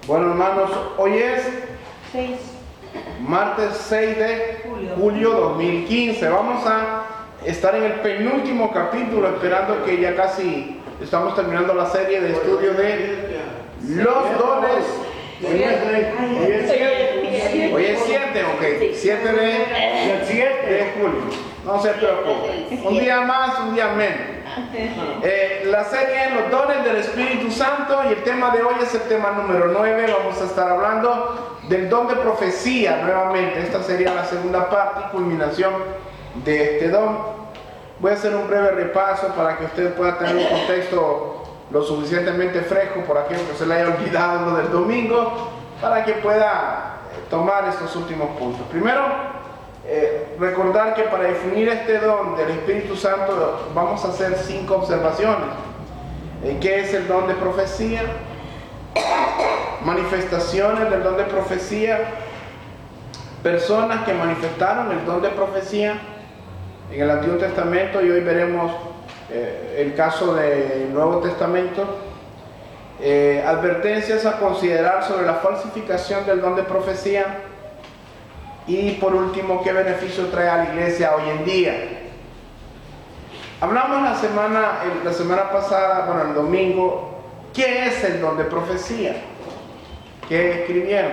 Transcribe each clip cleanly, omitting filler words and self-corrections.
Bueno, hermanos, hoy es 6. martes 6 de julio 2015. Vamos a estar en el penúltimo capítulo, esperando que ya casi estamos terminando la serie de estudio de los dones. Hoy es 7, ok, 7 de julio. No se preocupen. Un día más, un día menos. La serie es los dones del Espíritu Santo y el tema de hoy es el tema número 9. Vamos a estar hablando del don de profecía nuevamente. Esta sería la segunda parte y culminación de este don. Voy a hacer un breve repaso para que usted pueda tener un contexto lo suficientemente fresco por aquello que se le haya olvidado lo del domingo, para que pueda tomar estos últimos puntos. Primero, recordar que para definir este don del Espíritu Santo vamos a hacer 5 observaciones. ¿Qué es el don de profecía? Manifestaciones del don de profecía. Personas que manifestaron el don de profecía en el Antiguo Testamento, y hoy veremos el caso del Nuevo Testamento. Advertencias a considerar sobre la falsificación del don de profecía. Y por último, ¿qué beneficio trae a la iglesia hoy en día? Hablamos la semana pasada, el domingo, ¿qué es el don de profecía? ¿Qué escribieron?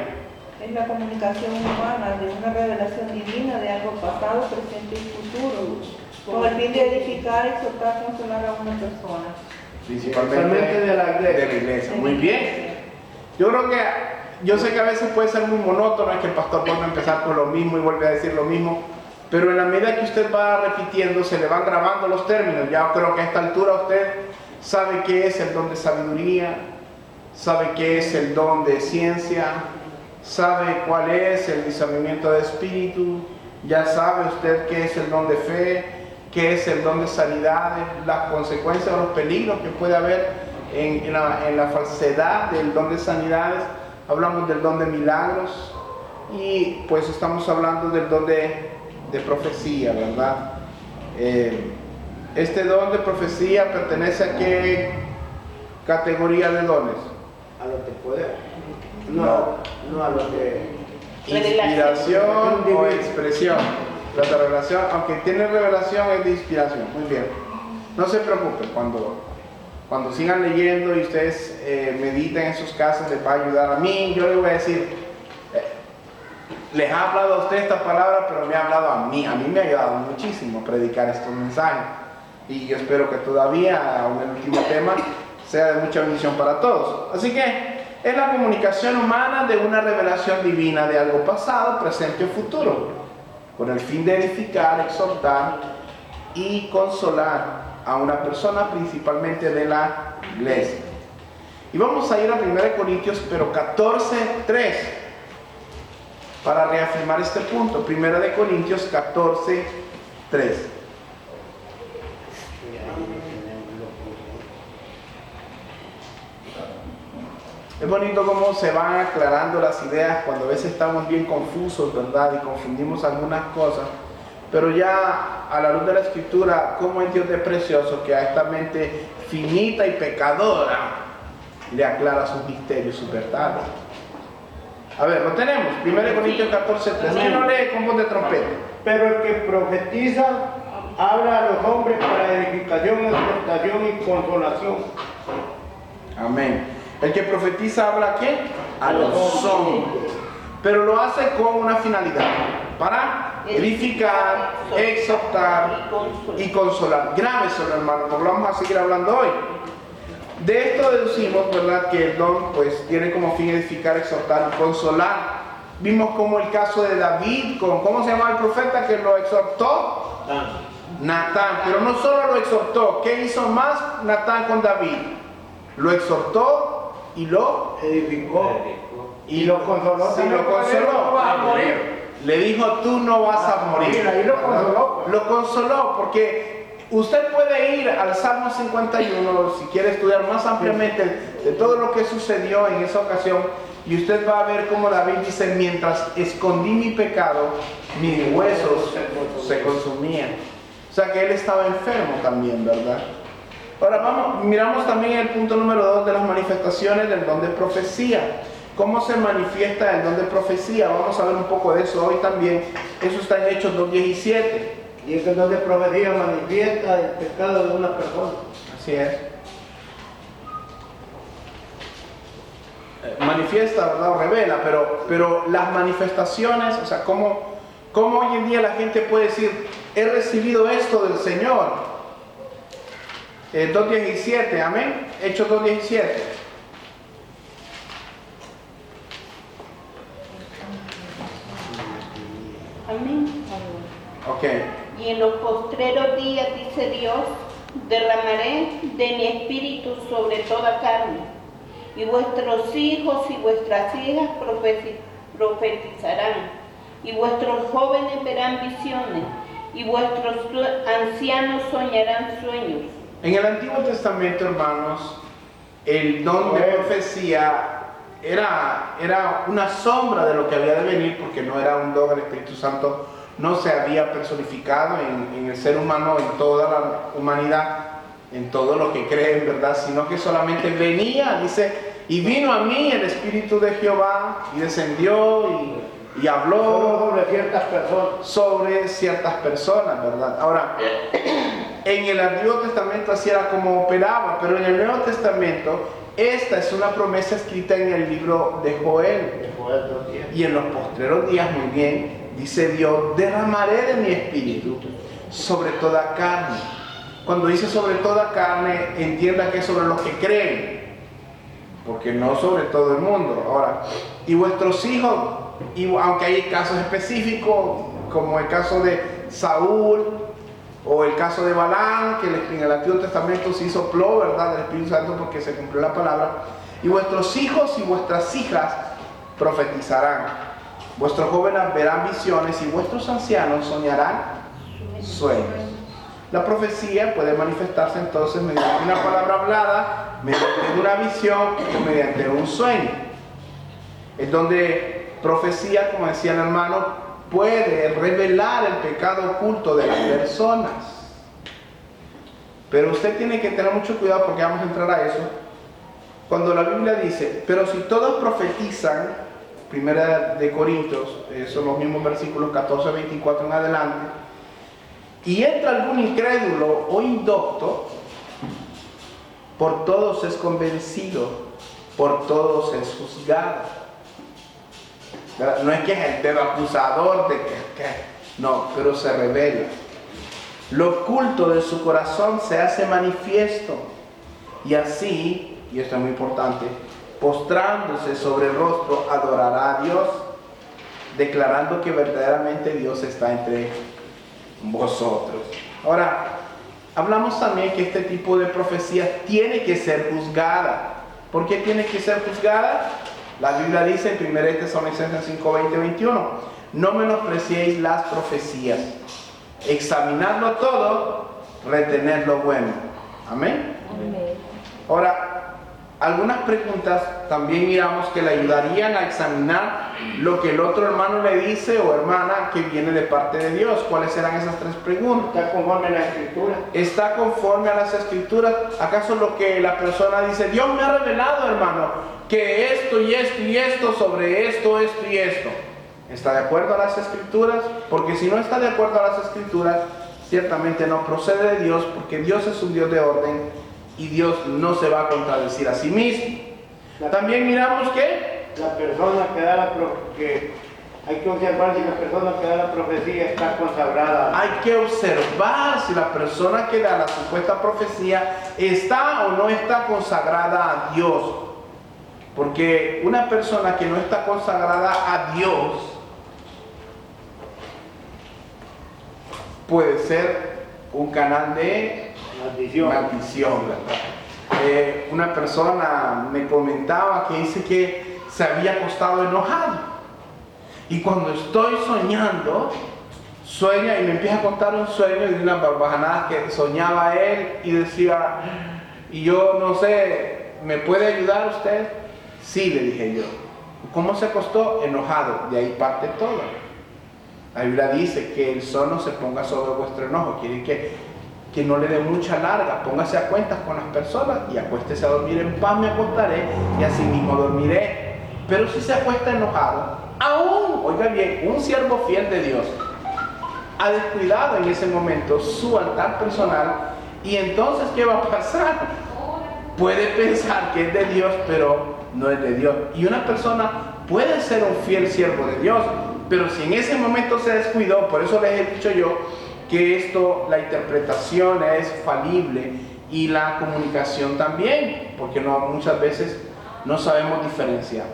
Es la comunicación humana de una revelación divina de algo pasado, presente y futuro, con el fin de edificar, exhortar, consolar a una persona. Principalmente de la iglesia. Muy bien. Yo sé que a veces puede ser muy monótono, es que el pastor vuelve a empezar con lo mismo y vuelve a decir lo mismo, pero en la medida que usted va repitiendo, se le van grabando los términos. Ya creo que a esta altura usted sabe qué es el don de sabiduría, sabe qué es el don de ciencia, sabe cuál es el discernimiento de espíritu, ya sabe usted qué es el don de fe, qué es el don de sanidad, las consecuencias o los peligros que puede haber en la falsedad del don de sanidades. Hablamos del don de milagros y pues estamos hablando del don de profecía, ¿verdad? Este don de profecía pertenece a qué categoría de dones? A los de poder. No a los de inspiración o expresión. La de revelación, aunque tiene revelación, es de inspiración. Muy bien. No se preocupe, cuando sigan leyendo y ustedes mediten en sus casas, les va a ayudar. A mí, yo les voy a decir, les ha hablado a usted esta palabra, pero me ha hablado a mí. A mí me ha ayudado muchísimo a predicar estos mensajes. Y yo espero que todavía, aún el último tema, sea de mucha bendición para todos. Así que es la comunicación humana de una revelación divina de algo pasado, presente o futuro, con el fin de edificar, exhortar y consolar a una persona, principalmente de la iglesia. Y vamos a ir a 1 Corintios, pero 14:3, para reafirmar este punto. 1 Corintios 14:3. Es bonito cómo se van aclarando las ideas cuando a veces estamos bien confusos, ¿verdad? Y confundimos algunas cosas. Pero ya a la luz de la Escritura, cómo es Dios de precioso que a esta mente finita y pecadora le aclara sus misterios, sus verdades. A ver, lo tenemos. 1 Corintios 14:3. ¿Quién lo lee con voz de trompeta? Pero el que profetiza habla a los hombres para edificación, exhortación y consolación. Amén. El que profetiza habla ¿a qué? A los hombres. Pero lo hace con una finalidad: para edificar, exhortar y consolar. Grábeselo, hermano, porque lo vamos a seguir hablando hoy. De esto deducimos, ¿verdad?, que el don pues tiene como fin edificar, exhortar y consolar. Vimos como el caso de David, ¿cómo se llama el profeta que lo exhortó? Natán. Pero no solo lo exhortó, ¿qué hizo más Natán con David? Lo exhortó y lo edificó y lo consoló. Sí, lo consoló. Va a morir. Le dijo, tú no vas a morir. Ahí lo consoló. Lo consoló, porque usted puede ir al Salmo 51 si quiere estudiar más ampliamente de todo lo que sucedió en esa ocasión, y usted va a ver cómo David dice: mientras escondí mi pecado, mis huesos se consumían. O sea que él estaba enfermo también, ¿verdad? Ahora miramos también el punto número 2 de las manifestaciones del don de profecía. ¿Cómo se manifiesta el don de profecía? Vamos a ver un poco de eso hoy también. Eso está en Hechos 2:17. Y es que el don de profecía manifiesta el pecado de una persona. Así es. Manifiesta, ¿verdad? O revela, pero las manifestaciones, o sea, ¿cómo hoy en día la gente puede decir, he recibido esto del Señor? 2:17, amén. Hechos 2:17. Amén. Ok. Y en los postreros días, dice Dios, derramaré de mi espíritu sobre toda carne, y vuestros hijos y vuestras hijas profetizarán, y vuestros jóvenes verán visiones, y vuestros ancianos soñarán sueños. En el Antiguo Testamento, hermanos, el don de profecía era una sombra de lo que había de venir, porque no era un don. El Espíritu Santo no se había personificado en el ser humano, en toda la humanidad, en todo lo que creen, ¿verdad? Sino que solamente venía, dice, y vino a mí el Espíritu de Jehová, y descendió y habló sobre ciertas personas, ¿verdad? Ahora, en el Antiguo Testamento así era como operaba, pero en el Nuevo Testamento esta es una promesa escrita en el libro de Joel. Y en los postreros días, muy bien, dice Dios, derramaré de mi espíritu sobre toda carne. Cuando dice sobre toda carne, entienda que es sobre los que creen, porque no sobre todo el mundo. Ahora, y vuestros hijos, y aunque hay casos específicos, como el caso de Saúl, o el caso de Balaam, que en el Antiguo Testamento sí sopló, ¿verdad?, del Espíritu Santo porque se cumplió la palabra. Y vuestros hijos y vuestras hijas profetizarán. Vuestros jóvenes verán visiones y vuestros ancianos soñarán sueños. La profecía puede manifestarse entonces mediante una palabra hablada, mediante una visión o mediante un sueño. Es donde profecía, como decía el hermano, puede revelar el pecado oculto de las personas. Pero usted tiene que tener mucho cuidado porque vamos a entrar a eso. Cuando la Biblia dice, pero si todos profetizan, Primera de Corintios, son los mismos versículos 14, 24 en adelante, y entra algún incrédulo o indocto, por todos es convencido, por todos es juzgado. No es que es el dedo acusador de que no, pero se revela. Lo oculto de su corazón se hace manifiesto, y así, y esto es muy importante, postrándose sobre el rostro, adorará a Dios, declarando que verdaderamente Dios está entre vosotros. Ahora, hablamos también que este tipo de profecía tiene que ser juzgada. ¿Por qué tiene que ser juzgada? La Biblia dice en 1 Tesalonicenses 5, 20, 21, no menospreciéis las profecías, examinadlo todo, retened lo bueno. Amén. Amén. Ahora, algunas preguntas también miramos que le ayudarían a examinar lo que el otro hermano le dice o hermana que viene de parte de Dios. ¿Cuáles serán esas tres preguntas? ¿Está conforme a la Escritura? ¿Está conforme a las Escrituras? ¿Acaso lo que la persona dice, Dios me ha revelado, hermano, que esto y esto y esto sobre esto, esto y esto? ¿Está de acuerdo a las Escrituras? Porque si no está de acuerdo a las Escrituras, ciertamente no procede de Dios, porque Dios es un Dios de orden y Dios no se va a contradecir a sí mismo. También miramos que la persona que da hay que observar si la persona que da la profecía está consagrada. hay que observar si la persona que da la supuesta profecía está o no está consagrada a Dios. Porque una persona que no está consagrada a Dios puede ser un canal de maldición, ¿verdad? Una persona me comentaba que dice que se había acostado enojado, y cuando estoy soñando, sueña y me empieza a contar un sueño de unas barbajanadas que soñaba él y decía, y yo no sé, ¿me puede ayudar usted? Sí, le dije yo. ¿Cómo se acostó? Enojado. De ahí parte todo. La Biblia dice que el sol no se ponga sobre vuestro enojo. Quiere que no le dé mucha larga. Póngase a cuentas con las personas y acuéstese a dormir en paz, me acostaré y así mismo dormiré. Pero si se acuesta enojado, aún, oiga bien, un siervo fiel de Dios ha descuidado en ese momento su altar personal, y entonces ¿qué va a pasar? Puede pensar que es de Dios, pero no es de Dios. Y una persona puede ser un fiel siervo de Dios, pero si en ese momento se descuidó, por eso les he dicho yo que esto, la interpretación es falible y la comunicación también, porque muchas veces no sabemos diferenciar.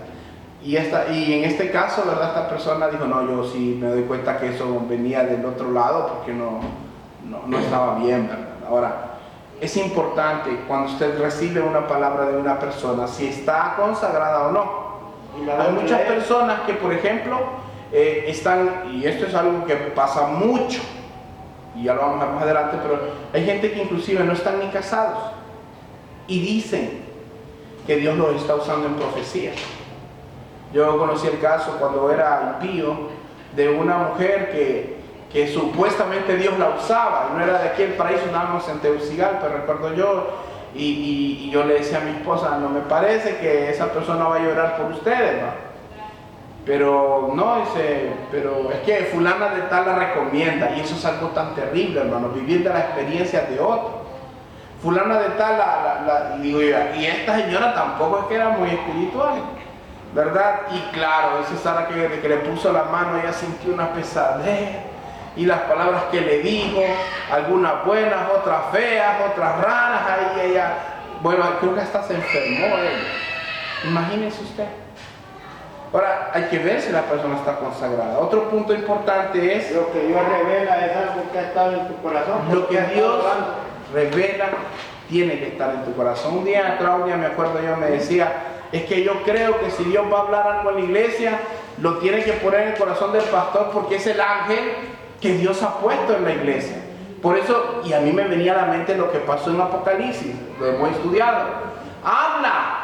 Y en este caso, ¿verdad? Esta persona dijo, no, yo sí me doy cuenta que eso venía del otro lado porque no estaba bien, ¿verdad? Ahora, es importante cuando usted recibe una palabra de una persona, si está consagrada o no. Hay muchas personas que, por ejemplo, están, y esto es algo que pasa mucho, y ya lo vamos a ver más adelante, pero hay gente que inclusive no están ni casados y dicen que Dios los está usando en profecía. Yo conocí el caso cuando era impío de una mujer que supuestamente Dios la usaba, y no era de aquí el paraíso, andábamos en Tegucigalpa, recuerdo yo, y yo le decía a mi esposa, no me parece que esa persona va a llorar por ustedes, ¿no? Pero no, dice, pero es que fulana de tal la recomienda, y eso es algo tan terrible, hermano, vivir de las experiencias de otros. Fulana de tal y digo, y esta señora tampoco es que era muy espiritual, ¿verdad? Y claro, dice Sara que le puso la mano, ella sintió una pesadez, y las palabras que le dijo, algunas buenas, otras feas, otras raras, ahí ella, bueno, creo que hasta se enfermó ella. Imagínese usted. Ahora, hay que ver si la persona está consagrada. Otro punto importante es... Lo que Dios revela es algo que ha estado en tu corazón. Lo que Dios revela tiene que estar en tu corazón. Un día Claudia, me acuerdo yo, me decía, es que yo creo que si Dios va a hablar algo en la iglesia, lo tiene que poner en el corazón del pastor, porque es el ángel que Dios ha puesto en la iglesia. Por eso, y a mí me venía a la mente lo que pasó en Apocalipsis, lo hemos estudiado. Habla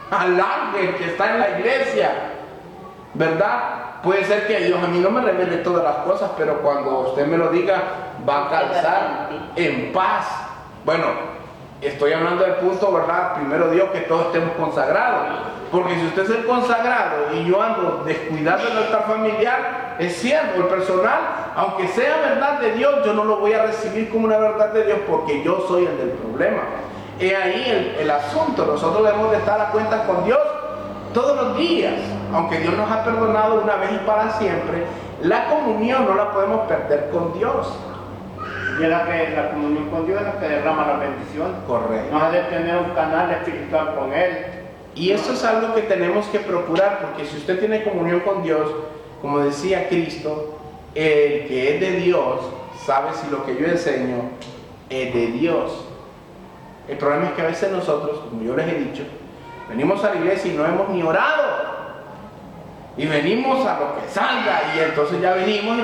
al ángel que está en la iglesia, ¿verdad? Puede ser que Dios a mí no me revele todas las cosas, pero cuando usted me lo diga, va a calzar en paz. Bueno, estoy hablando del punto, ¿verdad? Primero Dios, que todos estemos consagrados. Porque si usted es el consagrado y yo ando descuidando el altar familiar, es cierto, el personal, aunque sea verdad de Dios, yo no lo voy a recibir como una verdad de Dios, porque yo soy el del problema. Es ahí el asunto. Nosotros debemos de estar a cuentas con Dios todos los días. Aunque Dios nos ha perdonado una vez y para siempre, la comunión no la podemos perder con Dios. Y es la comunión con Dios es la que derrama la bendición. Correcto. Nos ha de tener un canal espiritual con Él. Y eso es algo que tenemos que procurar, porque si usted tiene comunión con Dios, como decía Cristo, el que es de Dios sabe si lo que yo enseño es de Dios. El problema es que a veces nosotros, como yo les he dicho, venimos a la iglesia y no hemos ni orado. Y venimos a lo que salga, y entonces ya venimos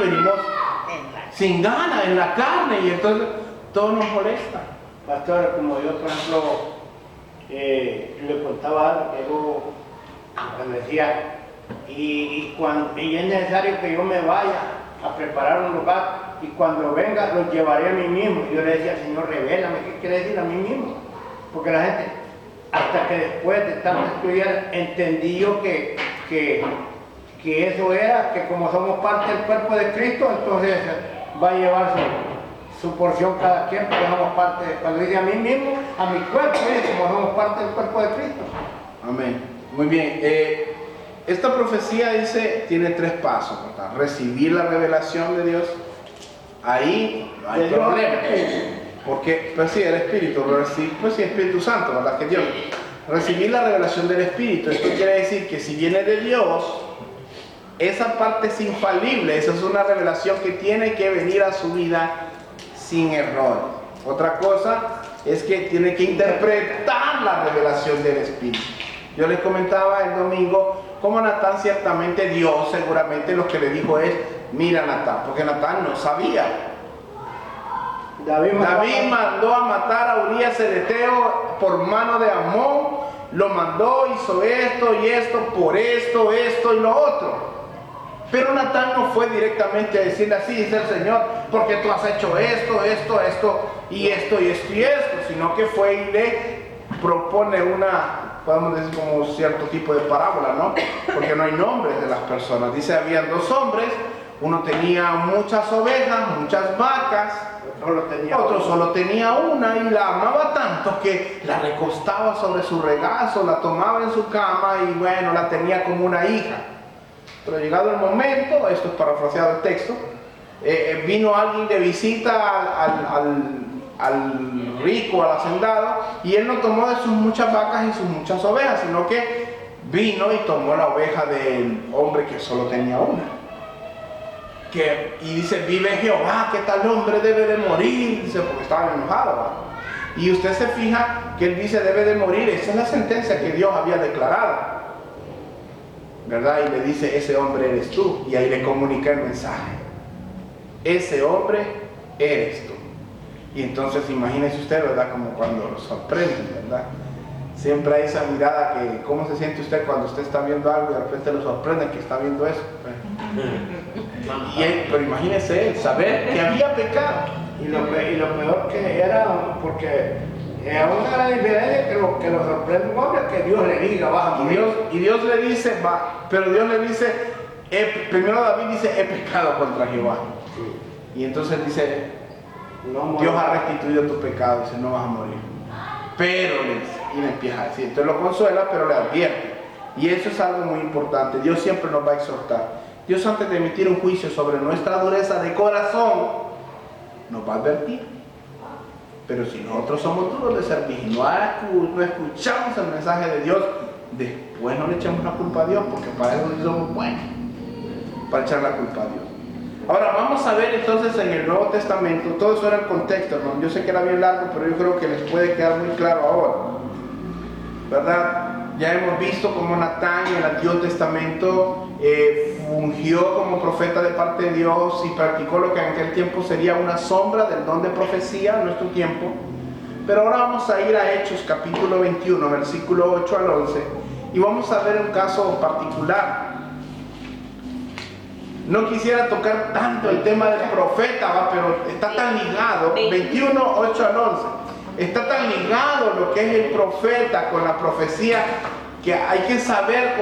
sin ganas, en la carne, y entonces todo nos molesta. Pastor, como yo, por ejemplo, le contaba algo que yo me decía, y es necesario que yo me vaya a preparar un lugar, y cuando venga los llevaré a mí mismo. Y yo le decía, Señor, revélame, ¿qué quiere decir a mí mismo? Porque la gente, hasta que después de tanto estudiar, entendí yo que eso era, que como somos parte del cuerpo de Cristo, entonces va a llevar su porción cada quien, porque somos parte, cuando dice a mí mismo, a mi cuerpo, como somos parte del cuerpo de Cristo. Amén. Muy bien. Esta profecía dice, tiene 3 pasos, ¿verdad? Recibir la revelación de Dios, ahí no hay problema. Porque, pues sí, el Espíritu, pues sí, Espíritu Santo, ¿verdad? Que Dios. Recibir la revelación del Espíritu, esto quiere decir que si viene de Dios, esa parte es infalible, esa es una revelación que tiene que venir a su vida sin error. Otra cosa es que tiene que interpretar la revelación del Espíritu. Yo les comentaba el domingo cómo Natán, ciertamente Dios seguramente lo que le dijo es, mira Natán, porque Natán no sabía. David mandó a matar a Urías el Eteo por mano de Amón, lo mandó, hizo esto y esto, por esto y lo otro. Pero Natán no fue directamente a decirle así, dice el Señor, porque tú has hecho esto y esto, sino que fue y le propone una podemos decir como cierto tipo de parábola, ¿no? Porque no hay nombres de las personas. Dice, habían dos hombres, uno tenía muchas ovejas, muchas vacas, otro solo tenía una y la amaba tanto que la recostaba sobre su regazo, la tomaba en su cama y bueno, la tenía como una hija. Pero llegado el momento, esto es parafraseado el texto, vino alguien de visita al rico, al hacendado, y él no tomó de sus muchas vacas y sus muchas ovejas, sino que vino y tomó la oveja del hombre que solo tenía una. Y dice, vive Jehová, que tal hombre debe de morir, dice, porque estaba enojado, ¿verdad? Y usted se fija que él dice debe de morir, esa es la sentencia que Dios había declarado, ¿verdad? Y le dice, ese hombre eres tú, y ahí le comunica el mensaje, ese hombre eres tú. Y entonces imagínese usted, ¿verdad? Como cuando lo sorprenden, ¿verdad? Siempre hay esa mirada que, ¿cómo se siente usted cuando usted está viendo algo y de repente lo sorprende que está viendo eso? Pero imagínese él, saber que había pecado. Y lo peor que era, porque aún era diferente que lo sorprende un hombre, que Dios le diga, vas a morir. Y Dios le dice, va, pero Dios le dice, primero David dice, he pecado contra Jehová. Sí. Y entonces dice, no, Dios ha restituido tu pecado, dice, no vas a morir. Pero y le empieza a decir, entonces lo consuela, pero le advierte. Y eso es algo muy importante. Dios siempre nos va a exhortar. Dios, antes de emitir un juicio sobre nuestra dureza de corazón, nos va a advertir. Pero si nosotros somos duros de servir y no escuchamos el mensaje de Dios, después no le echamos la culpa a Dios, porque para eso somos buenos, para echar la culpa a Dios. Ahora vamos a ver entonces en el Nuevo Testamento, todo eso era el contexto, ¿no? Yo sé que era bien largo, pero yo creo que les puede quedar muy claro ahora, ¿verdad? Ya hemos visto cómo Natán en el Antiguo Testamento fungió como profeta de parte de Dios y practicó lo que en aquel tiempo sería una sombra del don de profecía en nuestro tiempo. Pero ahora vamos a ir a Hechos capítulo 21, versículo 8 al 11, y vamos a ver un caso particular. No quisiera tocar tanto el tema del profeta, ¿va? Pero está tan ligado, 21, 8 al 11, está tan ligado lo que es el profeta con la profecía, que hay que saber,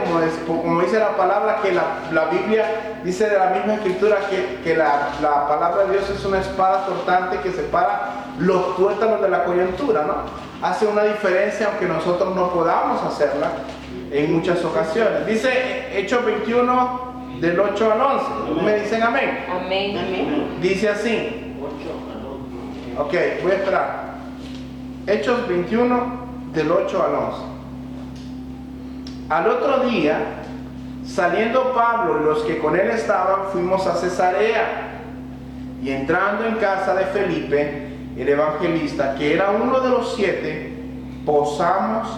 como dice la palabra, que la Biblia dice de la misma escritura que la palabra de Dios es una espada cortante que separa los tuétanos de la coyuntura, ¿no? Hace una diferencia aunque nosotros no podamos hacerla en muchas ocasiones. Dice Hechos 21 del 8 al 11. ¿Me dicen amén? Amén. Amén. Dice así. Ok, voy a esperar. Hechos 21 del 8 al 11. Al otro día, saliendo Pablo y los que con él estaban, fuimos a Cesarea. Y entrando en casa de Felipe, el evangelista, que era uno de los 7, posamos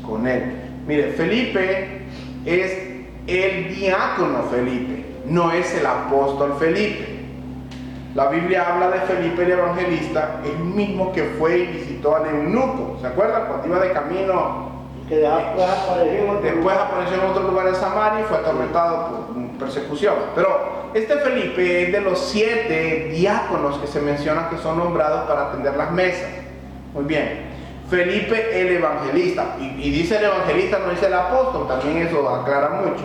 con él. Mire, Felipe es el diácono Felipe, no es el apóstol Felipe. La Biblia habla de Felipe el evangelista, el mismo que fue y visitó al eunuco. ¿Se acuerdan? Cuando iba de camino, que después apareció en otro lugar de Samaria y fue atormentado por persecución. Pero este Felipe es de los 7 diáconos que se mencionan que son nombrados para atender las mesas. Muy bien. Felipe el evangelista, y dice el evangelista, no dice el apóstol, también eso aclara mucho.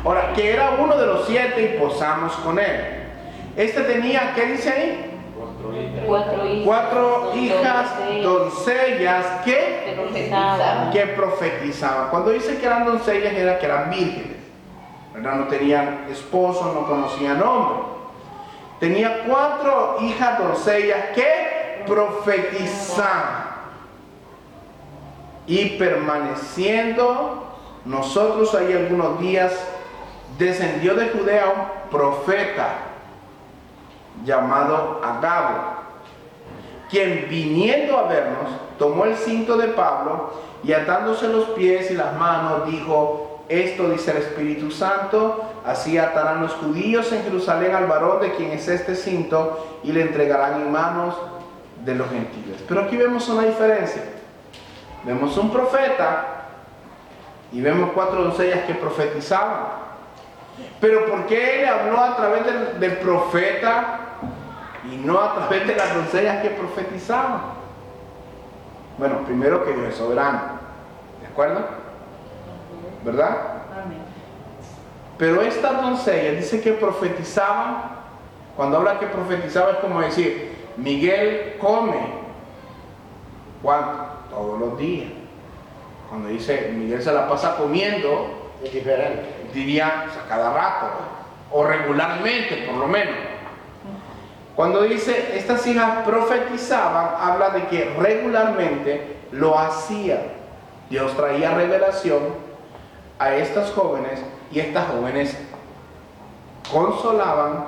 Ahora, que era uno de los 7 y posamos con él. Este tenía, ¿qué dice ahí? 4 hijas, doncellas que profetizaban. Cuando dice que eran doncellas era que eran vírgenes, ¿verdad? No tenían esposo, no conocían hombre. Tenía 4 hijas doncellas que profetizaban. Y permaneciendo nosotros ahí algunos días, descendió de Judea un profeta llamado Agabo, quien viniendo a vernos, tomó el cinto de Pablo y atándose los pies y las manos, dijo: esto dice el Espíritu Santo, así atarán los judíos en Jerusalén al varón de quien es este cinto y le entregarán en manos de los gentiles. Pero aquí vemos una diferencia. Vemos un profeta y vemos 4 doncellas que profetizaban. Pero ¿por qué él habló a través del profeta y no a través de las doncellas que profetizaban? Bueno, primero que Dios es soberano. ¿De acuerdo? ¿Verdad? Amén. Pero estas doncellas dice que profetizaban. Cuando habla que profetizaba es como decir, Miguel come. ¿Cuánto? Todos los días. Cuando dice Miguel se la pasa comiendo, Es diferente. diría a cada rato o regularmente por lo menos. Cuando dice estas hijas profetizaban, habla de que regularmente lo hacían. Dios traía revelación a estas jóvenes y estas jóvenes consolaban,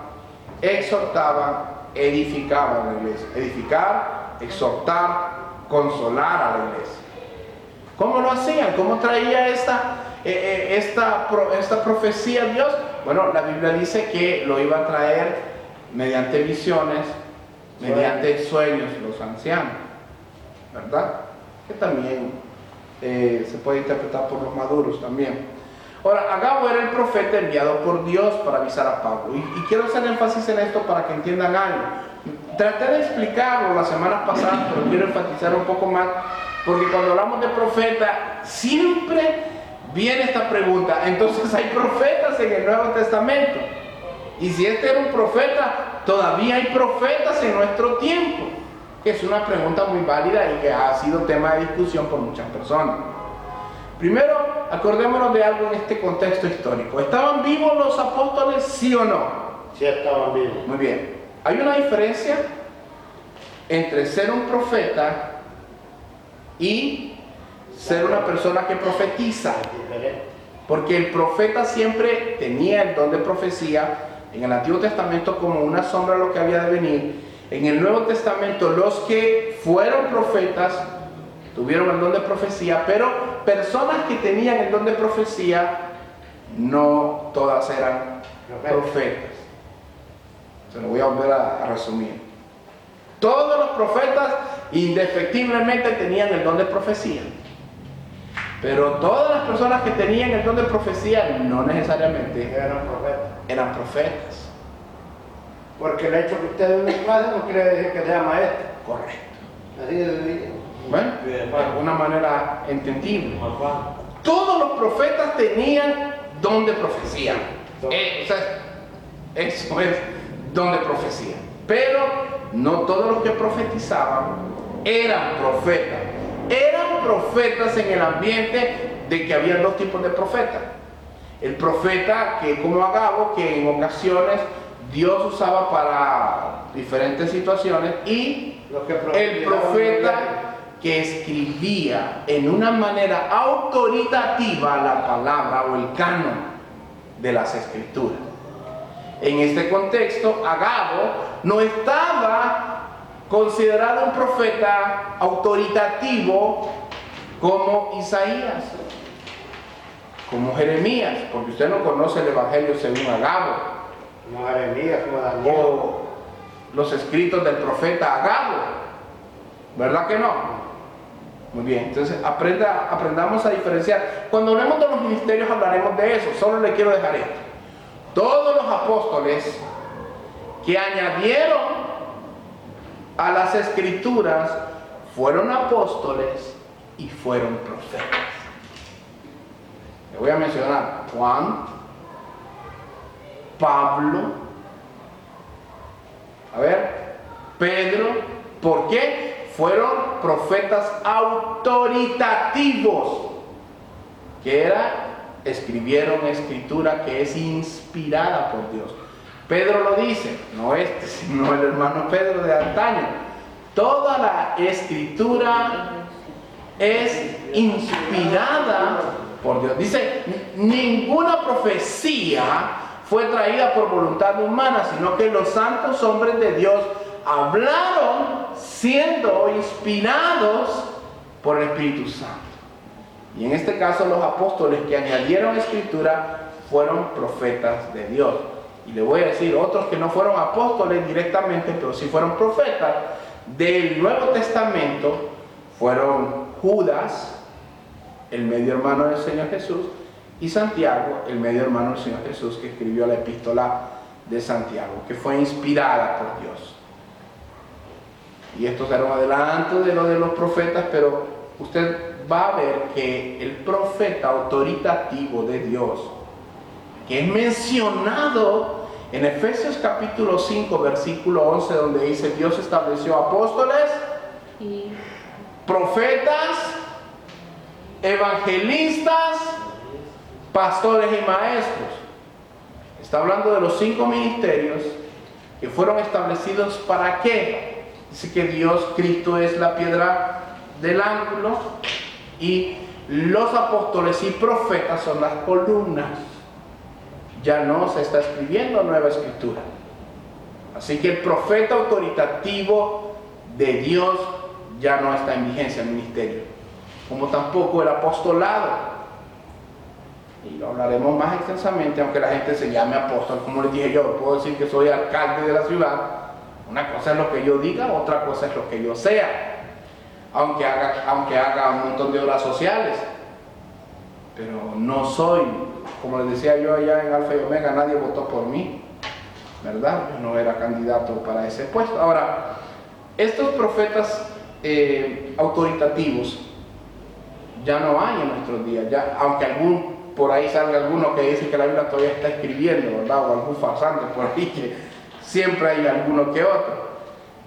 exhortaban, edificaban a la iglesia. Edificar, exhortar, consolar a la iglesia. ¿Cómo lo hacían? ¿Cómo traía esta profecía Dios? Bueno, la Biblia dice que lo iba a traer mediante visiones, mediante sueños, los ancianos, ¿verdad? Que también se puede interpretar por los maduros también. Ahora, Agabo era el profeta enviado por Dios para avisar a Pablo. Y quiero hacer énfasis en esto para que entiendan algo. Traté de explicarlo la semana pasada, pero quiero enfatizar un poco más, porque cuando hablamos de profeta, siempre viene esta pregunta. Entonces, ¿hay profetas en el Nuevo Testamento? Y si este era un profeta, ¿todavía hay profetas en nuestro tiempo? Que es una pregunta muy válida y que ha sido tema de discusión por muchas personas. Primero, acordémonos de algo en este contexto histórico. ¿Estaban vivos los apóstoles, sí o no? Sí, estaban vivos. Muy bien. Hay una diferencia entre ser un profeta y ser una persona que profetiza. Es diferente. Porque el profeta siempre tenía el don de profecía en el Antiguo Testamento como una sombra de lo que había de venir. En el Nuevo Testamento los que fueron profetas tuvieron el don de profecía, pero personas que tenían el don de profecía no todas eran profetas. Se lo voy a volver a resumir. Todos los profetas indefectiblemente tenían el don de profecía, pero todas las personas que tenían el don de profecía no necesariamente Eran profetas. eran profetas. Porque el hecho que usted dé una clase no quiere decir que sea maestro. Correcto. Así de sencillo. Bueno, de alguna manera entendible. Todos los profetas tenían don de profecía. O sea, eso es don de profecía. Pero no todos los que profetizaban eran profetas. Eran profetas en el ambiente de que había dos tipos de profetas. El profeta que como Agabo, que en ocasiones Dios usaba para diferentes situaciones, y el profeta que escribía en una manera autoritativa la palabra o el canon de las escrituras. En este contexto, Agabo no estaba considerado un profeta autoritativo como Isaías, como Jeremías, porque usted no conoce el Evangelio según Agabo, Como Jeremías, como Daniel. o los escritos del profeta Agabo, ¿verdad que no? Muy bien, entonces aprendamos a diferenciar. Cuando hablemos de los ministerios hablaremos de eso. Solo le quiero dejar esto. Todos los apóstoles que añadieron a las escrituras fueron apóstoles y fueron profetas. Le voy a mencionar Juan, Pablo, Pedro. ¿Por qué? Fueron profetas autoritativos, que escribieron escritura que es inspirada por Dios. Pedro lo dice, no este, sino el hermano Pedro de antaño. Toda la escritura es inspirada por Dios. Dice, ninguna profecía fue traída por voluntad humana, sino que los santos hombres de Dios hablaron siendo inspirados por el Espíritu Santo. Y en este caso los apóstoles que añadieron escritura fueron profetas de Dios. Y le voy a decir, otros que no fueron apóstoles directamente, pero sí fueron profetas del Nuevo Testamento, fueron Judas, el medio hermano del Señor Jesús, y Santiago, el medio hermano del Señor Jesús, que escribió la epístola de Santiago, que fue inspirada por Dios. Y estos eran adelantos de lo de los profetas, pero usted va a ver que el profeta autoritativo de Dios, que es mencionado en Efesios capítulo 5, versículo 11, donde dice: Dios estableció apóstoles, profetas, evangelistas, pastores y maestros. Está hablando de los 5 ministerios que fueron establecidos. ¿Para qué? Dice que Dios, Cristo, es la piedra del ángulo y los apóstoles y profetas son las columnas. Ya no se está escribiendo nueva escritura. Así que el profeta autoritativo de Dios ya no está en vigencia el ministerio, como tampoco el apostolado. Y lo hablaremos más extensamente, aunque la gente se llame apóstol. Como les dije yo, puedo decir que soy alcalde de la ciudad. Una cosa es lo que yo diga, otra cosa es lo que yo sea. Aunque haga un montón de obras sociales. Pero no soy, como les decía yo allá en Alfa y Omega, nadie votó por mí, ¿verdad? Yo no era candidato para ese puesto. Ahora, estos profetas autoritativos ya no hay en nuestros días. Ya, aunque por ahí salga alguno que dice que la Biblia todavía está escribiendo, ¿verdad? O algún farsante por ahí, que siempre hay alguno que otro.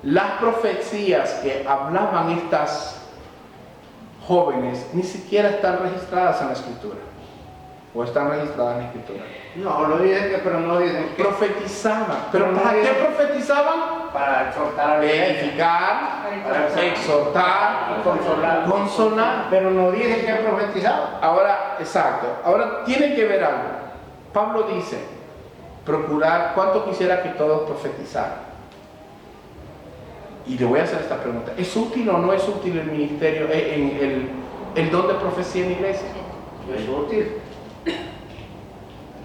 Las profecías que hablaban estas jóvenes ni siquiera están registradas en la Escritura. ¿O están registradas en la Escritura? No, lo dicen, pero no dicen que profetizaban. ¿Pero para qué profetizaban? para exhortar a la iglesia, Edificar, para exhortar, consolar. Pero no dicen que profetizaban. Ahora, exacto. Ahora tiene que ver algo. Pablo dice: procurar, ¿cuánto quisiera que todos profetizaran? Y le voy a hacer esta pregunta: ¿es útil o no es útil el ministerio, el don de profecía en la iglesia? Es útil.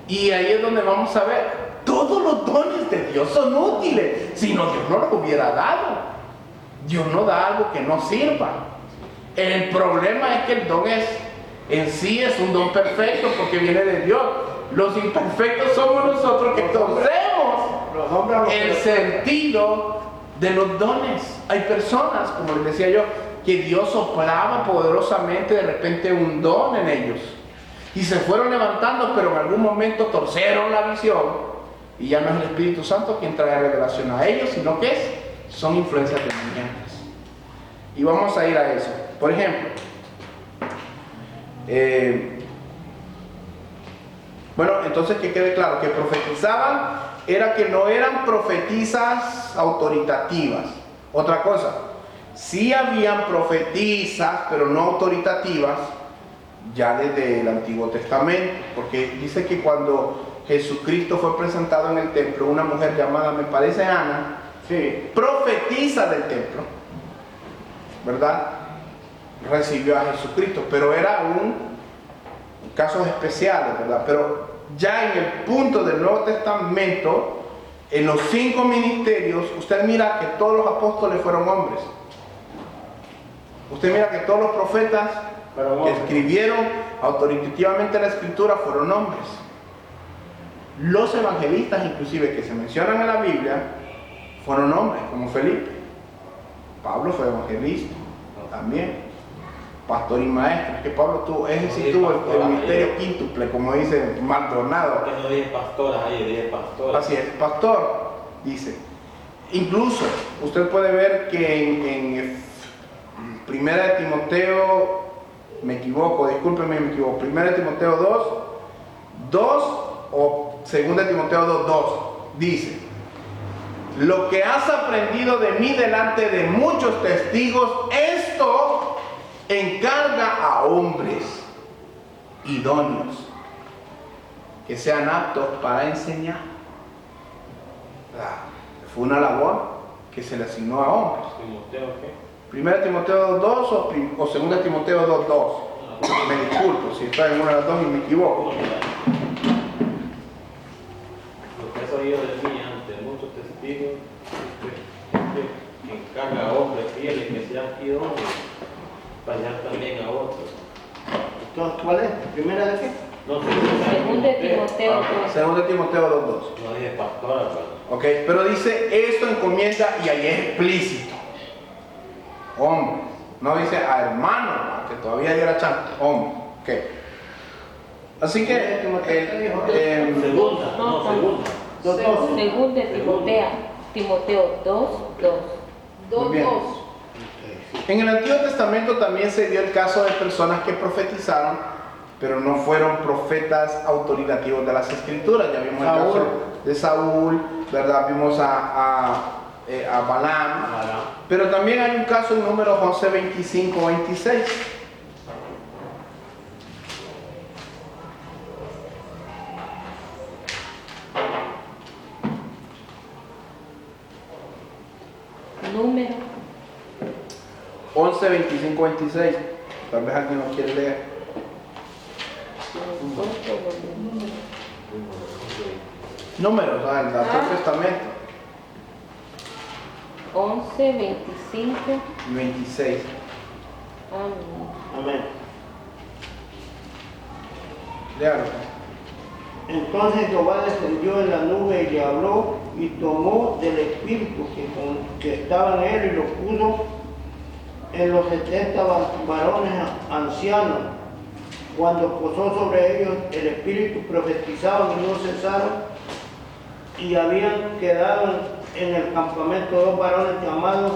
Y ahí es donde vamos a ver, todos los dones de Dios son útiles, si no, Dios no los hubiera dado. Dios no da algo que no sirva. El problema es que el don en sí es un don perfecto porque viene de Dios. Los imperfectos somos nosotros que torcemos el sentido de los dones. Hay personas, como les decía yo, que Dios soplaba poderosamente de repente un don en ellos y se fueron levantando, pero en algún momento torcieron la visión y ya no es el Espíritu Santo quien trae revelación a ellos, sino que son influencias demoníacas. Y vamos a ir a eso. Por ejemplo, bueno, entonces que quede claro que profetizaban era que no eran profetisas autoritativas. Otra cosa, sí habían profetisas, pero no autoritativas, ya desde el Antiguo Testamento, porque dice que cuando Jesucristo fue presentado en el templo, una mujer llamada, me parece Ana, Sí. profetiza del templo, ¿verdad? Recibió a Jesucristo, pero era casos especiales, ¿verdad? Pero ya en el punto del Nuevo Testamento, en los 5 ministerios, usted mira que todos los apóstoles fueron hombres. Usted mira que todos los profetas que escribieron autoritativamente la Escritura fueron hombres. Los evangelistas, inclusive, que se mencionan en la Biblia, fueron hombres, como Felipe. Pablo fue evangelista también. Pastor y maestro, que Pablo tuvo el ministerio quíntuple, como dice Maldonado. Que no dije pastoras, ahí dije pastor. Así es, pastor, dice. Incluso, usted puede ver que en Primera de Timoteo, me equivoco, discúlpeme, me equivoco, Primera de Timoteo 2 o Segunda de Timoteo 2, dice: lo que has aprendido de mí delante de muchos testigos, esto encarga a hombres idóneos que sean aptos para enseñar. Fue una labor que se le asignó a hombres. ¿Timoteo qué? Primera Timoteo 2 o Segunda Timoteo 2. Me disculpo si estoy en una de las dos y me equivoco. Lo que has oído de mí ante muchos testigos, que encarga a hombres fieles que sean idóneos para hallar también a otros. Entonces, ¿cuál es? ¿Primera de qué? No sé. Segunda de Timoteo 2. Segunda Timoteo 2. No dije pastora, pero... Ok, pero dice esto encomienda y ahí es explícito. Hombres No dice a hermano, que todavía diera chance. Hombre. Ok. Así que Segunda, no, segunda. Segunda de Timoteo 2, 2. Muy bien. En el Antiguo Testamento también se dio el caso de personas que profetizaron, pero no fueron profetas autoritativos de las Escrituras. Ya vimos el caso de Saúl, ¿verdad? Vimos a Balaam. Pero también hay un caso en Números 11, 25, 26. Número 11, 25, 26. Tal vez alguien lo quiere leer. Números, el Antiguo Testamento. 11, 25. Y 26. Amén. Léalo. Entonces Jehová descendió en la nube y le habló y tomó del espíritu que estaba en él y lo puso en los 70 varones ancianos. Cuando posó sobre ellos el espíritu, profetizaban y no cesaron, y habían quedado en el campamento 2 varones llamados,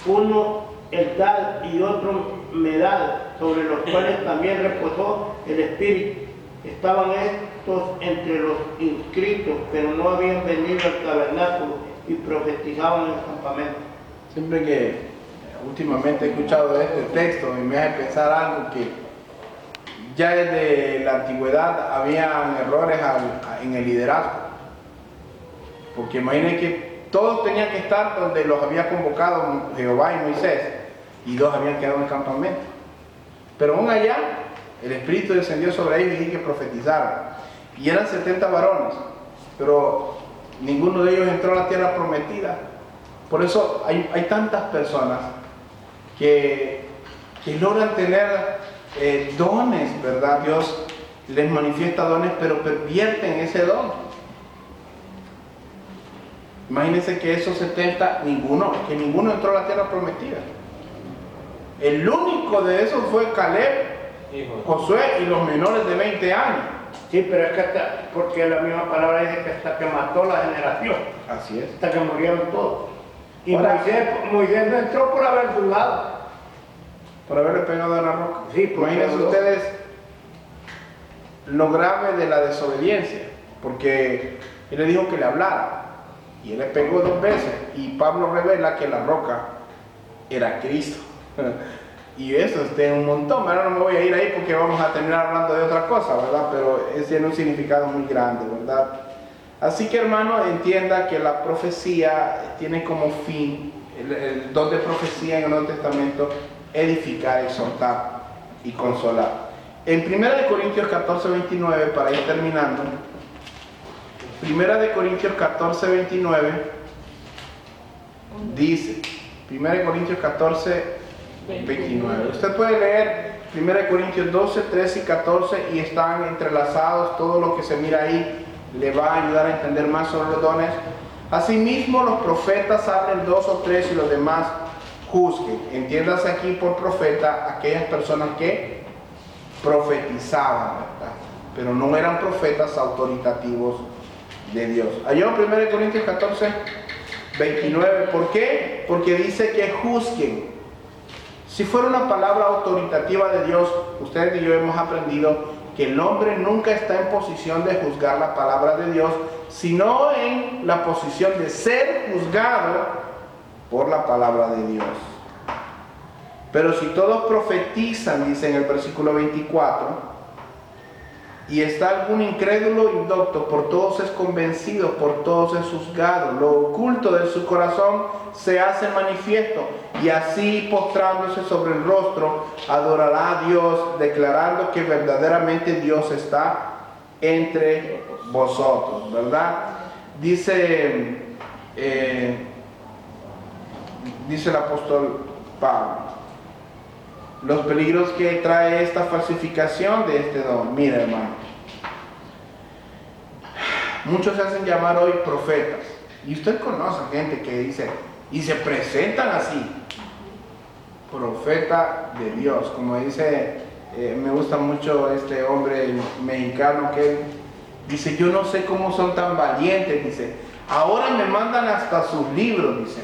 uno Eldad y otro Medad, sobre los cuales también reposó el espíritu. Estaban estos entre los inscritos, pero no habían venido al tabernáculo y profetizaban en el campamento. Siempre que últimamente he escuchado este texto y me hace pensar algo que ya desde la antigüedad habían errores en el liderazgo. Porque imaginen que todos tenían que estar donde los había convocado Jehová y Moisés, y dos habían quedado en el campamento. Pero aún allá, el Espíritu descendió sobre ellos y que profetizaron. Y eran 70 varones, pero ninguno de ellos entró a la tierra prometida. Por eso hay tantas personas que logran tener dones, ¿verdad? Dios les manifiesta dones, pero pervierten ese don. Imagínense que esos 70, ninguno entró a la tierra prometida. El único de esos fue Caleb, Josué y los menores de 20 años. Sí, pero es que porque la misma palabra dice que hasta que mató la generación, Así es. hasta que murieron todos. Y Ahora, Moisés no entró por haber dudado. Por haberle pegado a la roca. Sí, porque imagínense dudó. ustedes lo grave de la desobediencia, porque él le dijo que le hablara y él le pegó 2 veces, y Pablo revela que la roca era Cristo. Y eso tiene un montón. Ahora no me voy a ir ahí porque vamos a terminar hablando de otra cosa, ¿verdad? Pero tiene un significado muy grande, ¿verdad? Así que, hermano, entienda que la profecía tiene como fin, el don de profecía en el Nuevo Testamento, edificar, exhortar y consolar. En 1 Corintios 14, 29, para ir terminando, 1 Corintios 14, 29, dice, 1 Corintios 14, 29. Usted puede leer 1 Corintios 12, 13 y 14 y están entrelazados. Todo lo que se mira ahí le va a ayudar a entender más sobre los dones. Asimismo, los profetas hablen 2 o 3 y los demás juzguen. Entiéndase aquí por profeta aquellas personas que profetizaban, ¿verdad? Pero no eran profetas autoritativos de Dios. Allá en 1 Corintios 14, 29. ¿Por qué? Porque dice que juzguen. Si fuera una palabra autoritativa de Dios, ustedes y yo hemos aprendido que el hombre nunca está en posición de juzgar la palabra de Dios, sino en la posición de ser juzgado por la palabra de Dios. Pero si todos profetizan, dice en el versículo 24, y está algún incrédulo indocto, por todos es convencido, por todos es juzgado, lo oculto de su corazón se hace manifiesto, y así postrándose sobre el rostro, adorará a Dios, declarando que verdaderamente Dios está entre vosotros, ¿verdad? Dice el apóstol Pablo, los peligros que trae esta falsificación de este don. Mira, hermano, muchos se hacen llamar hoy profetas, y usted conoce gente que dice y se presentan así, profeta de Dios. Como dice, me gusta mucho este hombre mexicano que dice, yo no sé cómo son tan valientes, dice, ahora me mandan hasta sus libros, dice,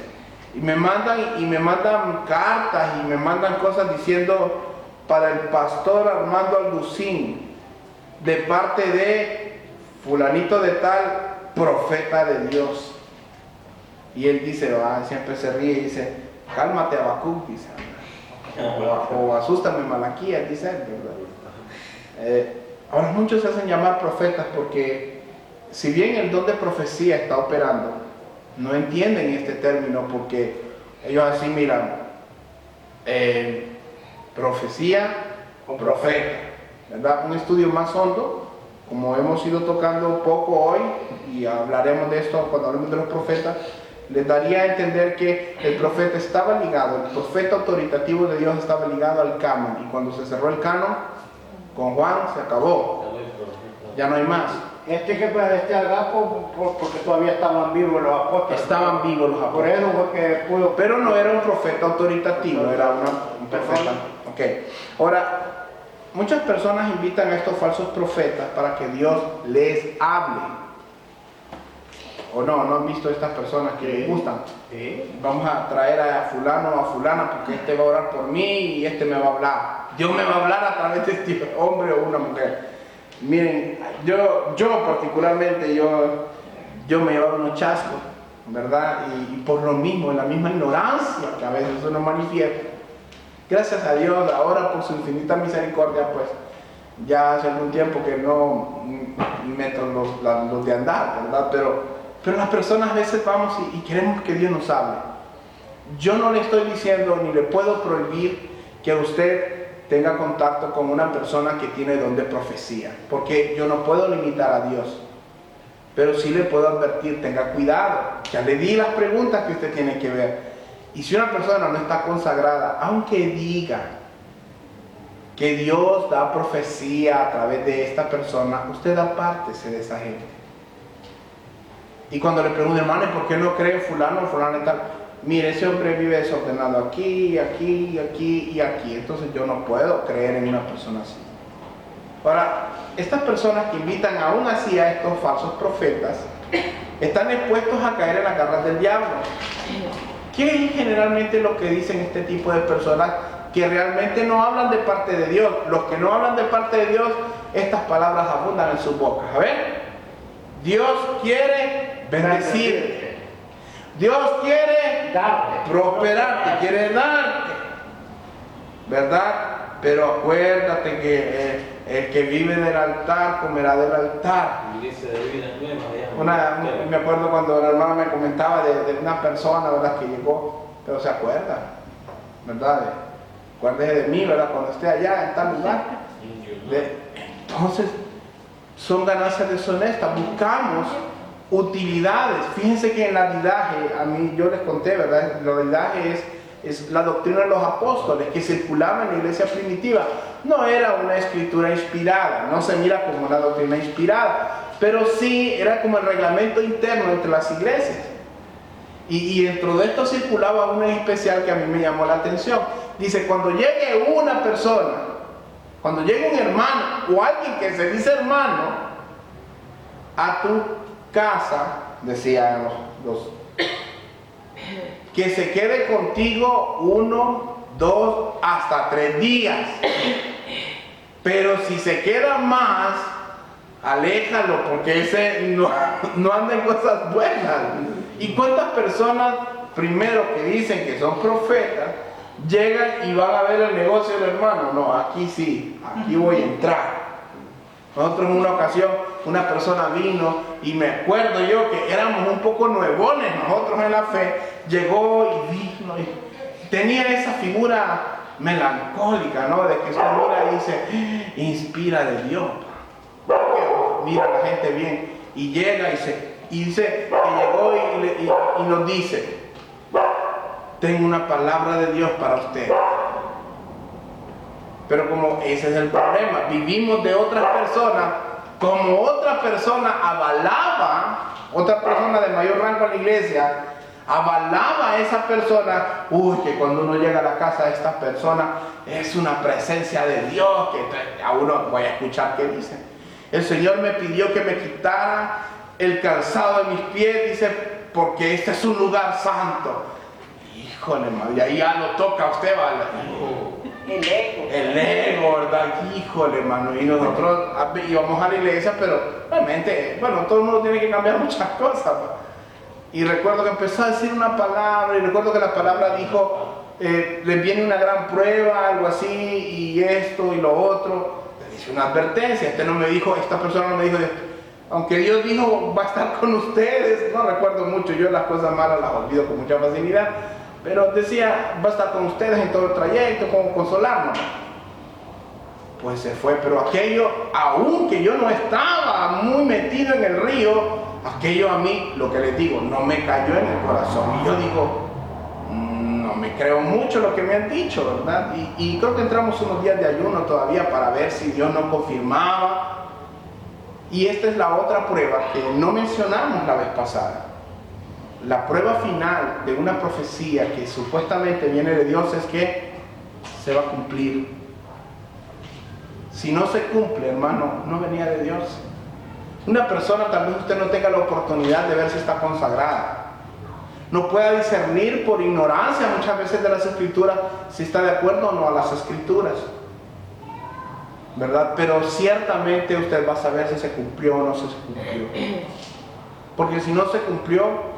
y me mandan cartas y me mandan cosas diciendo para el pastor Armando Alducín, de parte de fulanito de tal, profeta de Dios. Y él dice, siempre se ríe y dice, cálmate Habacuc, dice, o asústame Malaquías, dice él, ¿verdad? Ahora muchos se hacen llamar profetas porque si bien el don de profecía está operando, no entienden este término porque ellos así miran profecía o profeta, ¿verdad? Un estudio más hondo, como hemos ido tocando poco hoy y hablaremos de esto cuando hablemos de los profetas, les daría a entender que el profeta estaba ligado, el profeta autoritativo de Dios estaba ligado al canon, y cuando se cerró el canon con Juan se acabó, ya no hay más. Este Agapo, porque todavía estaban vivos los apóstoles. Estaban vivos los Por apóstoles. eso fue que pudo. Pero no era un profeta autoritativo, era un profeta. Ok. Ahora, muchas personas invitan a estos falsos profetas para que Dios les hable. ¿O no? ¿No han visto estas personas que les gustan? Sí. Vamos a traer a fulano o a fulana porque este va a orar por mí y este me va a hablar. Dios me va a hablar a través de este hombre o una mujer. Miren, yo particularmente, yo me llevaba unos chascos, ¿verdad? Y por lo mismo, en la misma ignorancia que a veces uno manifiesta. Gracias a Dios, ahora por su infinita misericordia, pues ya hace algún tiempo que no meto los de andar, ¿verdad? Pero las personas a veces vamos y queremos que Dios nos hable. Yo no le estoy diciendo ni le puedo prohibir que usted tenga contacto con una persona que tiene don de profecía, porque yo no puedo limitar a Dios, pero sí le puedo advertir, tenga cuidado, ya le di las preguntas que usted tiene que ver, y si una persona no está consagrada, aunque diga que Dios da profecía a través de esta persona, usted apártese de esa gente. Y cuando le pregunto, hermano, ¿por qué no cree fulano o fulano y tal? Mire, ese hombre vive desordenado aquí, aquí, aquí y aquí. Entonces yo no puedo creer en una persona así. Ahora, estas personas que invitan aún así a estos falsos profetas, están expuestos a caer en las garras del diablo. ¿Qué es generalmente lo que dicen este tipo de personas que realmente no hablan de parte de Dios? Los que no hablan de parte de Dios, estas palabras abundan en sus bocas. A ver, Dios quiere bendecirte. Dios quiere prosperarte, quiere darte, ¿verdad? Pero acuérdate que el que vive del altar comerá del altar. Me acuerdo cuando la hermana me comentaba de una persona, ¿verdad? Que llegó, pero se acuerda, ¿verdad? Acuérdese de mí, ¿verdad? Cuando esté allá en tal lugar. Entonces, son ganancias deshonestas. Buscamos utilidades. Fíjense que en la didaje, a mí yo les conté, ¿verdad? La didaje es la doctrina de los apóstoles que circulaba en la iglesia primitiva. No era una escritura inspirada, no se mira como una doctrina inspirada, pero sí era como el reglamento interno entre las iglesias. Y dentro de esto circulaba una especial que a mí me llamó la atención. Dice, cuando llegue una persona, cuando llegue un hermano o alguien que se dice hermano a tu casa, decían los que se quede contigo 1, 2, hasta 3 días. Pero si se queda más, aléjalo, porque ese no anda en cosas buenas. ¿Y cuántas personas, primero que dicen que son profetas, llegan y van a ver el negocio del hermano? No, aquí sí, aquí voy a entrar. Nosotros en una ocasión, una persona vino y me acuerdo yo que éramos un poco nuevones nosotros en la fe, llegó y vino y tenía esa figura melancólica, ¿no? De que usted mira y dice, inspira de Dios. Mira a la gente bien y llega y dice que llegó y nos dice, tengo una palabra de Dios para usted. Pero como ese es el problema, vivimos de otras personas, como otra persona avalaba, otra persona de mayor rango en la iglesia, avalaba a esa persona. Uy, que cuando uno llega a la casa de esta persona es una presencia de Dios, que a uno voy a escuchar qué dice. El Señor me pidió que me quitara el calzado de mis pies, dice, porque este es un lugar santo. Híjole, madre, y ahí ya lo toca a usted, ¿vale? El ego, ¿verdad? Híjole, hermano. Y nosotros íbamos a la iglesia, pero realmente, bueno, todo el mundo tiene que cambiar muchas cosas, ¿no? Y recuerdo que empezó a decir una palabra, y recuerdo que la palabra dijo, les viene una gran prueba, algo así, y esto y lo otro. Le dice una advertencia. Esta persona no me dijo, aunque Dios dijo, va a estar con ustedes. No recuerdo mucho, yo las cosas malas las olvido con mucha facilidad. Pero decía, va a estar con ustedes en todo el trayecto, como consolarnos. Pues se fue, pero aquello, aunque yo no estaba muy metido en el río, aquello a mí, lo que les digo, no me cayó en el corazón. Y yo digo, no me creo mucho lo que me han dicho, ¿verdad? Y creo que entramos unos días de ayuno todavía para ver si Dios nos confirmaba. Y esta es la otra prueba que no mencionamos la vez pasada. La prueba final de una profecía que supuestamente viene de Dios es que se va a cumplir. Si no se cumple, hermano, no venía de Dios. Una persona, tal vez usted no tenga la oportunidad de ver si está consagrada, no pueda discernir por ignorancia muchas veces de las escrituras si está de acuerdo o no a las escrituras, ¿verdad? Pero ciertamente usted va a saber si se cumplió o no se cumplió, porque si no se cumplió,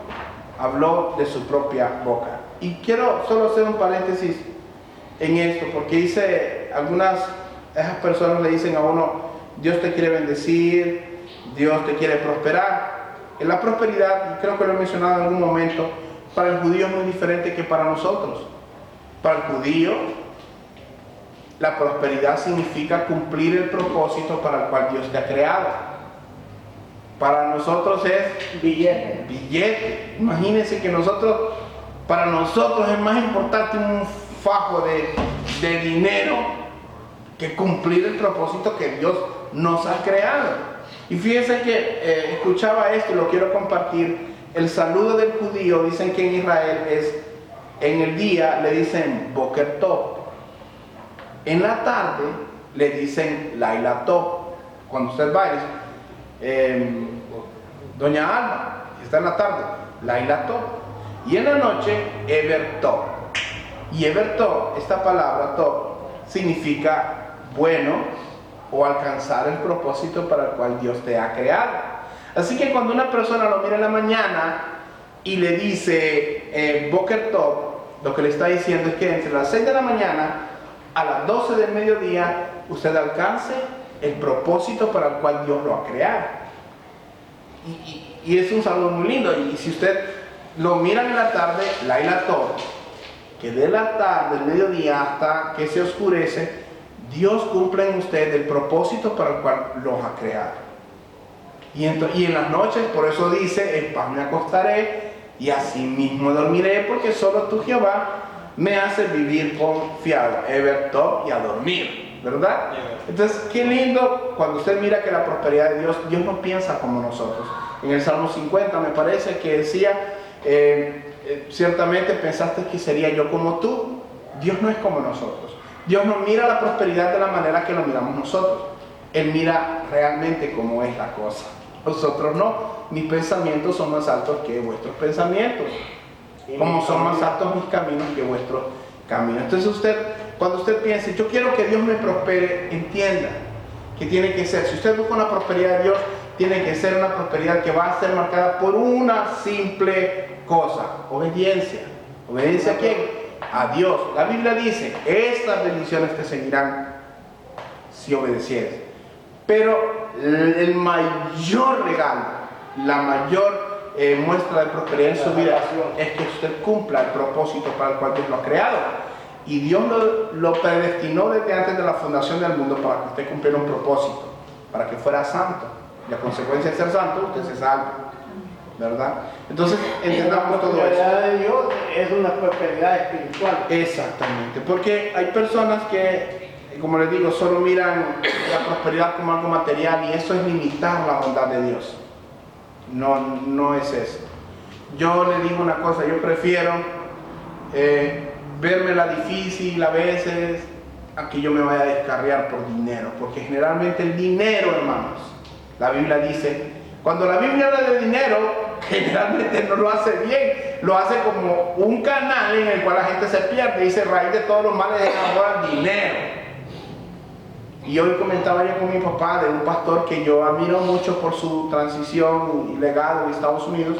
habló de su propia boca. Y quiero solo hacer un paréntesis en esto, porque esas personas le dicen a uno, Dios te quiere bendecir, Dios te quiere prosperar. En la prosperidad, creo que lo he mencionado en algún momento, para el judío es muy diferente que para nosotros. Para el judío, la prosperidad significa cumplir el propósito para el cual Dios te ha creado. Para nosotros es billete. Imagínense que para nosotros es más importante un fajo de dinero que cumplir el propósito que Dios nos ha creado. Y fíjense que escuchaba esto y lo quiero compartir. El saludo del judío, dicen que en Israel en el día le dicen Boker Tov. En la tarde le dicen Laila Tov. Cuando usted va, Doña Alma, está en la tarde, Laila Tov. Y en la noche, Eber Tov. Y Eber Tov, esta palabra Tov, significa bueno o alcanzar el propósito para el cual Dios te ha creado. Así que cuando una persona lo mira en la mañana y le dice Boker Tov, lo que le está diciendo es que entre las 6 de la mañana a las 12 del mediodía usted alcance el propósito para el cual Dios lo ha creado. Y es un saludo muy lindo. Y si usted lo mira en la tarde, Laila Tov, que de la tarde, del mediodía hasta que se oscurece, Dios cumple en usted el propósito para el cual los ha creado. Y en las noches, por eso dice, en paz me acostaré y así mismo dormiré, porque solo tú, Jehová, me hace vivir confiado, Eber Tov, y a dormir, ¿verdad? Entonces, qué lindo cuando usted mira que la prosperidad de Dios no piensa como nosotros. En el Salmo 50 me parece que decía, ciertamente pensaste que sería yo como tú. Dios no es como nosotros. Dios no mira la prosperidad de la manera que lo miramos nosotros. Él mira realmente cómo es la cosa. Nosotros no. Mis pensamientos son más altos que vuestros pensamientos, como son más altos mis caminos que vuestros caminos. Entonces cuando usted piense, yo quiero que Dios me prospere, entienda que tiene que ser, si usted busca una prosperidad de Dios, tiene que ser una prosperidad que va a ser marcada por una simple cosa: obediencia. ¿Obediencia a quién? A Dios. La Biblia dice, estas bendiciones te seguirán si obedecieres. Pero el mayor regalo, la mayor muestra de prosperidad en su vida es que usted cumpla el propósito para el cual Dios lo ha creado. Y Dios lo predestinó desde antes de la fundación del mundo para que usted cumpliera un propósito, para que fuera santo. Y a consecuencia de ser santo, usted se salve, ¿verdad? Entonces, entendamos todo eso. La prosperidad de Dios es una prosperidad espiritual. Exactamente, porque hay personas que, como les digo, solo miran la prosperidad como algo material, y eso es limitar la bondad de Dios. No es eso. yo le digo una cosa, yo prefiero vérmela difícil a veces a que yo me vaya a descarriar por dinero, porque generalmente el dinero, hermanos, la Biblia dice, cuando la Biblia habla de dinero, generalmente no lo hace bien, lo hace como un canal en el cual la gente se pierde, dice, raíz de todos los males es ahora el dinero. Y hoy comentaba yo con mi papá de un pastor que yo admiro mucho por su transición y legado en Estados Unidos.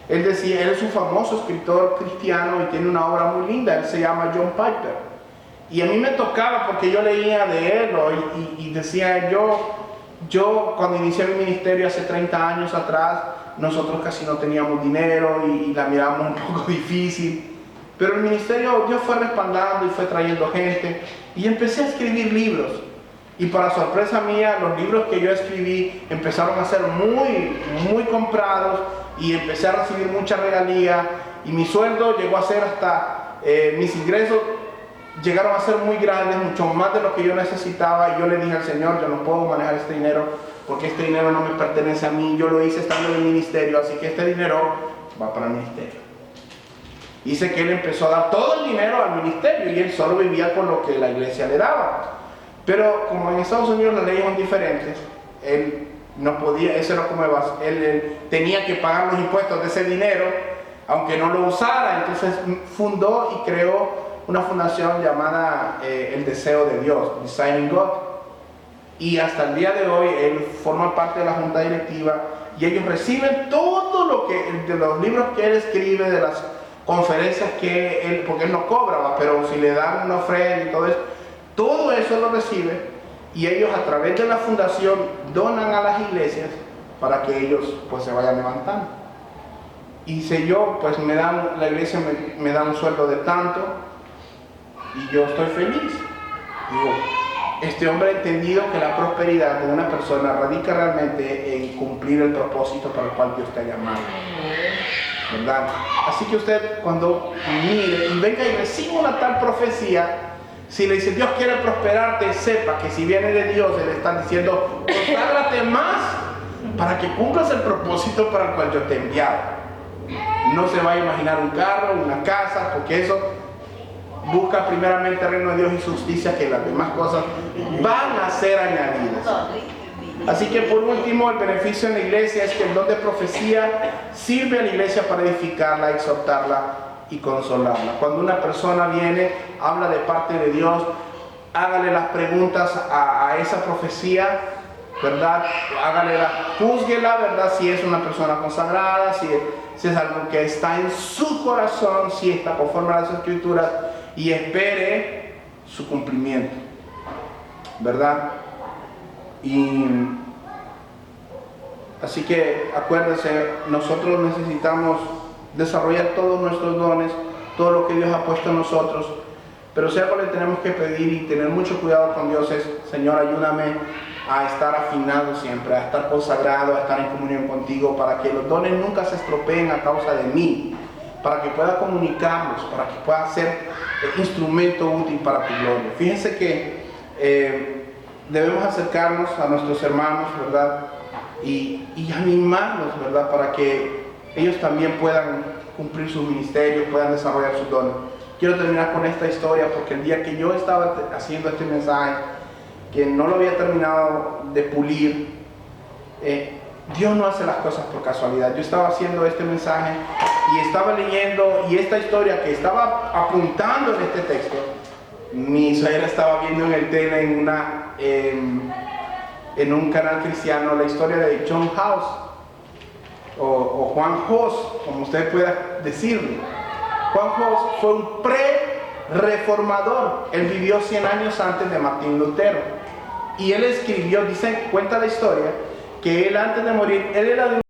Él decía, él es un famoso escritor cristiano y tiene una obra muy linda, él se llama John Piper. Y a mí me tocaba porque yo leía de él y decía yo cuando inicié mi ministerio hace 30 años atrás, nosotros casi no teníamos dinero y la mirábamos un poco difícil. Pero el ministerio Dios fue respaldando y fue trayendo gente y empecé a escribir libros. Y para sorpresa mía, los libros que yo escribí empezaron a ser muy comprados y empecé a recibir mucha regalía y mi sueldo llegó a ser hasta, mis ingresos llegaron a ser muy grandes, mucho más de lo que yo necesitaba y yo le dije al Señor, yo no puedo manejar este dinero porque este dinero no me pertenece a mí, yo lo hice estando en el ministerio, así que este dinero va para el ministerio. Dice que él empezó a dar todo el dinero al ministerio y él solo vivía con lo que la iglesia le daba. Pero como en Estados Unidos las leyes son diferentes, él no podía, eso era como él tenía que pagar los impuestos de ese dinero, aunque no lo usara. Entonces fundó y creó una fundación llamada El Deseo de Dios, Designing God. Y hasta el día de hoy él forma parte de la junta directiva y ellos reciben todo lo que, de los libros que él escribe, de las conferencias que él, porque él no cobra, pero si le dan una ofrenda y todo eso lo recibe y ellos a través de la fundación donan a las iglesias para que ellos pues se vayan levantando. Y si yo pues la iglesia me da un sueldo de tanto y yo estoy feliz. Digo, este hombre ha entendido que la prosperidad de una persona radica realmente en cumplir el propósito para el cual Dios te ha llamado, ¿verdad? Así que usted cuando mire y venga y reciba una tal profecía, si le dice Dios quiere prosperarte, sepa que si viene de Dios, Él está diciendo, conságrate más para que cumplas el propósito para el cual yo te he enviado. No se va a imaginar un carro, una casa, porque eso busca primeramente el reino de Dios y su justicia, que las demás cosas van a ser añadidas. Así que por último, el beneficio en la iglesia es que el don de profecía sirve a la iglesia para edificarla, exhortarla y consolarla. Cuando una persona viene, habla de parte de Dios, hágale las preguntas a esa profecía, ¿verdad? Júzguela, ¿verdad? Si es una persona consagrada, si es algo que está en su corazón, si está conforme a las Escrituras, y espere su cumplimiento, ¿verdad? Y así que acuérdense, nosotros necesitamos desarrollar todos nuestros dones, todo lo que Dios ha puesto en nosotros, pero si algo le tenemos que pedir y tener mucho cuidado con Dios es, Señor, ayúdame a estar afinado siempre, a estar consagrado, a estar en comunión contigo, para que los dones nunca se estropeen a causa de mí, para que pueda comunicarlos, para que pueda ser instrumento útil para tu gloria. Fíjense que debemos acercarnos a nuestros hermanos, ¿verdad? Y animarlos, ¿verdad? Para que ellos también puedan cumplir sus ministerios, puedan desarrollar sus dones. Quiero terminar con esta historia porque el día que yo estaba haciendo este mensaje, que no lo había terminado de pulir, Dios no hace las cosas por casualidad. Yo estaba haciendo este mensaje y estaba leyendo, y esta historia que estaba apuntando en este texto, mi suegra estaba viendo en el tele, en un canal cristiano, la historia de John House, o Juan Hus, como usted pueda decirle. Juan Hus fue un pre-reformador. Él vivió 100 años antes de Martín Lutero. Y él escribió, cuenta la historia, que él antes de morir, él era de